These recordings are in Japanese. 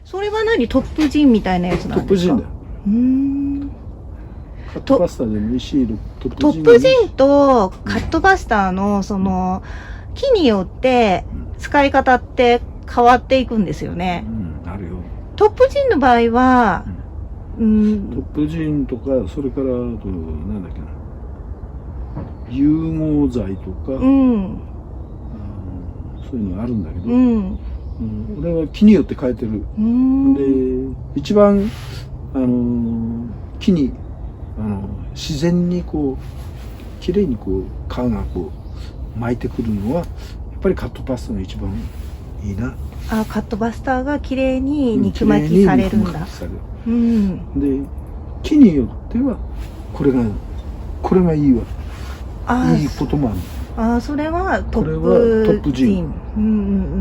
それは何？トップジンみたいなやつなんですか？トップジンだよ。カットバスターでもいいし、トップジンとカットバスターのその木によって使い方って変わっていくんですよね。あるよ。トップジンの場合は、トップジンとか、それからあとなんだっけな、融合剤とか、そういうのあるんだけど、俺は木によって変えてる。で、一番木に自然にこう綺麗にこう皮がこう巻いてくるのはやっぱりカットバスターが一番いいな。あ、カットバスターが綺麗に肉巻きされるんだ。で、木によってはこれがいいわ。いいこともある。あ、それはトップジン。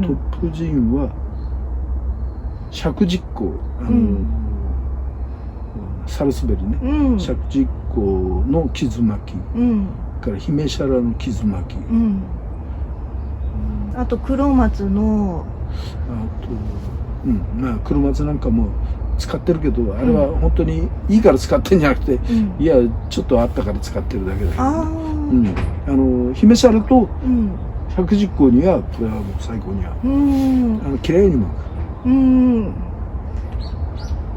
トトップジンは尺実光、サルスベリね、尺実光の傷巻き、からヒメシャラの傷巻き、あと黒松の、まあ黒松なんかも使ってるけど、あれは本当にいいから使ってんじゃなくて、いやちょっとあったから使ってるだけだけどね。ヒメシャラと尺実光にはこれはもう最高に合う。綺麗に巻く。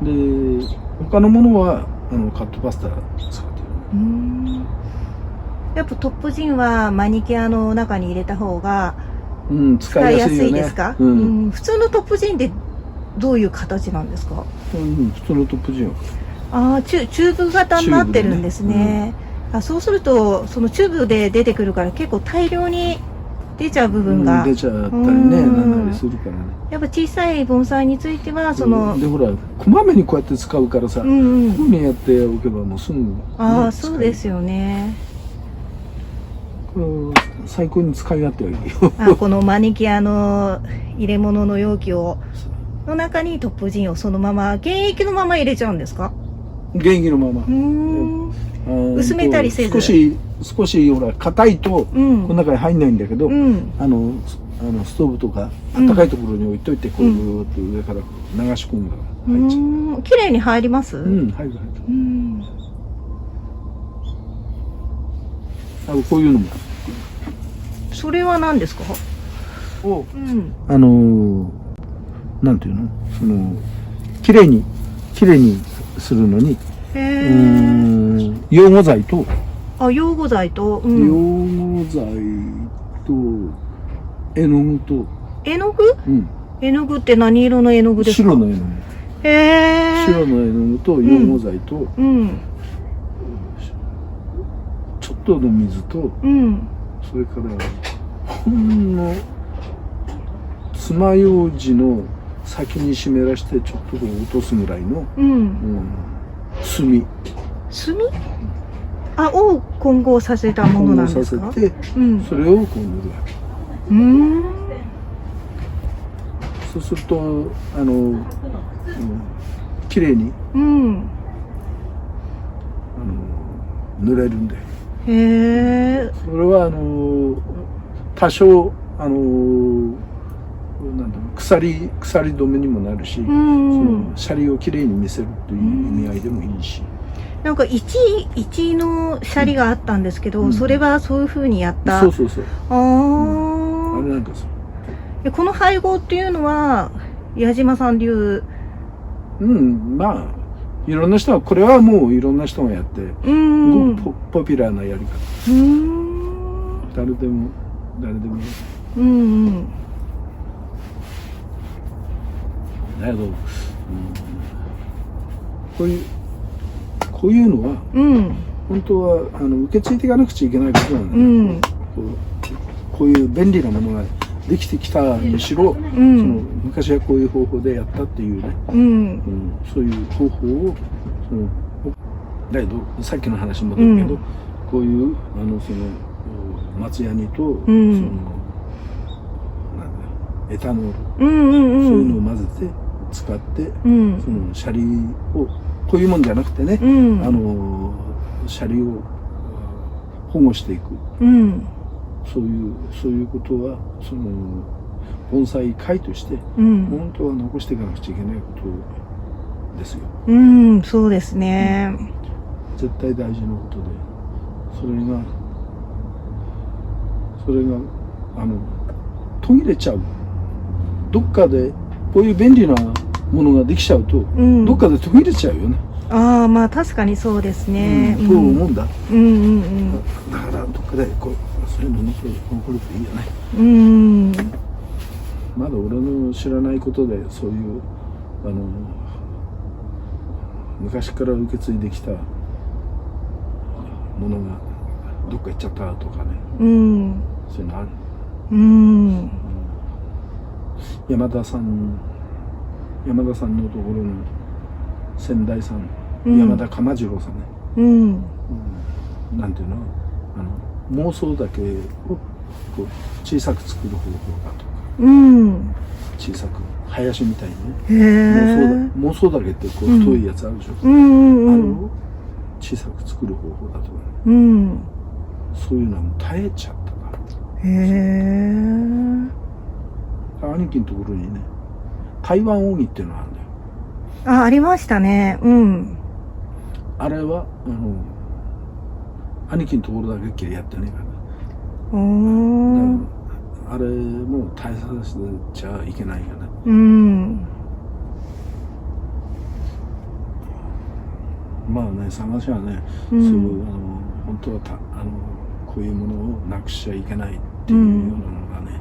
で、他のものはカットバスター使ってる。やっぱトップジンはマニキュアの中に入れた方が使いやすいですか？普通のトップジンってどういう形なんですか？普通のトップジンは。ああ、チューブ型になってるんですね。そうするとそのチューブで出てくるから結構大量に出ちゃう部分が、出ちゃったりね、なんなりするからね。やっぱ小さい盆栽についてはそのでほらこまめにこうやって使うからさ、こまめにやっておけばもうすぐ、ああ、そうですよね。最高に使い勝手はいいよ。このマニキュアの入れ物の容器の中にトップジンをそのまま原液のまま入れちゃうんですか？原液のまま。薄めたりせず。少しほら硬いとこの中に入んないんだけど、ストーブとか暖かいところに置いといて、こうぐーっと上から流し込んだら入っちゃう。綺麗に入ります？入る。こういうのも。それは何ですか？なんていうの、その綺麗にするのに、養護剤と。養護剤と、養護剤と絵の具と。絵の具？絵の具って何色の絵の具ですか？白の絵の具。白の絵の具と養護剤と、ちょっとの水と、それからほんの爪楊枝の先に湿らしてちょっとこう落とすぐらいの、炭を混合させたものなんですか？混合させて、それをこう塗るわけ。そうすると綺麗に塗れるんで。それは多少なんだろう、鎖止めにもなるし、そのシャリをきれいに見せるという意味合いでもいいし。なんか1のシャリがあったんですけど、それはそういう風にやった。そう。あれなんかさ。この配合っていうのは矢島さん流。まあいろんな人は、これはもういろんな人がやって、すごくポピュラーなやり方。誰でも。だけど、こういうのは、本当は受け継いでいかなくちゃいけないことなんだよ。こういう便利なものができてきたにしろ、その昔はこういう方法でやったっていうね、そういう方法をだけどさっきの話に戻るけど、こういうその松ヤニと、そのなんだエタノール、そういうのを混ぜて使って、そのシャリをこういうもんじゃなくてね、シャリを保護していく、そういうことは盆栽会として、本当は残していかなくちゃいけないことですよ。そうですね。絶対大事なことで、それが途切れちゃう。どっかでこういう便利なものができちゃうと、どっかで途切れちゃうよね。ああ、まあ確かにそうですね。そう思うんだ。だからどっかでそういうの残るといいよね。まだ俺の知らないことでそういう昔から受け継いできたものがどっか行っちゃったとかね。そういうのある。山田さんのところの先代さん、山田鎌次郎さんね。なんていうの、妄想だけをこう小さく作る方法だとか。小さく林みたいにね。妄想だけってこう太いやつあるでしょ。あれを小さく作る方法だとかね。そういうのはもう耐えちゃったから。兄貴のところにね、台湾扇っていうのがあるんだよ。ありましたね。あれは兄貴のところだけっきりやってねえから。あれも大切じゃいけないよね。まあね、探しはね、そう本当はこういうものをなくしちゃいけないっていうようなのがね、いっ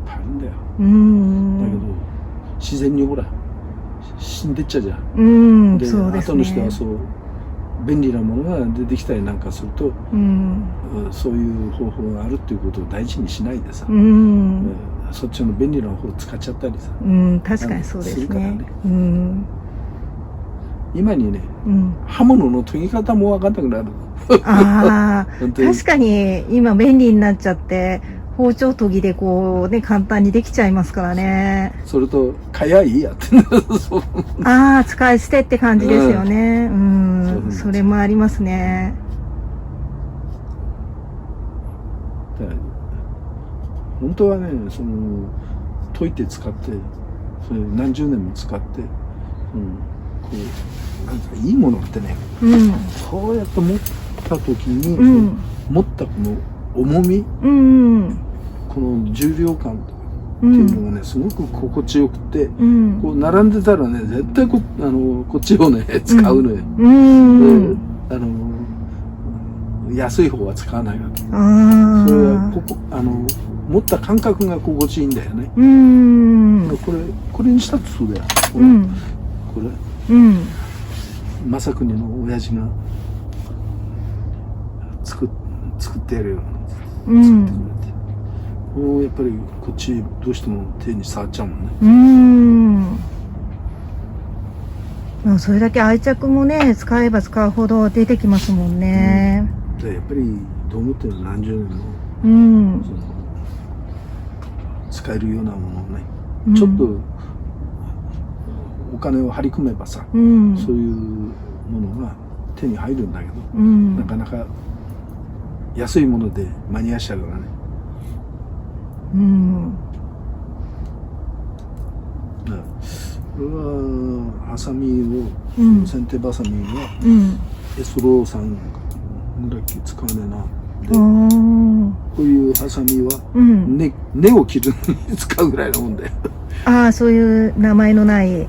ぱいあるんだよ。だけど自然にほら死んでっちゃうじゃん。で、後の人はそう便利なものが出てきたりなんかすると、そういう方法があるっていうことを大事にしないでさ、そっちの便利な方法を使っちゃったりさ、確かにそうですね。今にね、刃物の研ぎ方も分かんなくなる。確かに今便利になっちゃって包丁研ぎでこうね簡単にできちゃいますからね。それとかやいいやって使い捨てって感じですよね。それもありますね。本当はね、研いて使ってそれ何十年も使って、こうなんかいいものってね、そうやって持った時に、持ったこの重み、この重量感っていうのがね、すごく心地よくて、こう並んでたらね、絶対こっちをね使うのよ。安い方は使わないわけ。それは持った感覚が心地いいんだよね。これにしたってそうだよ。これ。正国の親父が作ってやるよ。もうやっぱりこっちどうしても手に触っちゃうもんね。それだけ愛着もね、使えば使うほど出てきますもんね。やっぱりどう思っても何十年も、使えるようなものをね、ちょっとお金を張り込めばさ、そういうものが手に入るんだけど、なかなか安いもので間に合わしちゃうからね。これはハサミを、剪定バサミは、エスローさんぐらい使わねえな。でこういうハサミは、根を切るのに使うぐらいのもんだよ。そういう名前のない。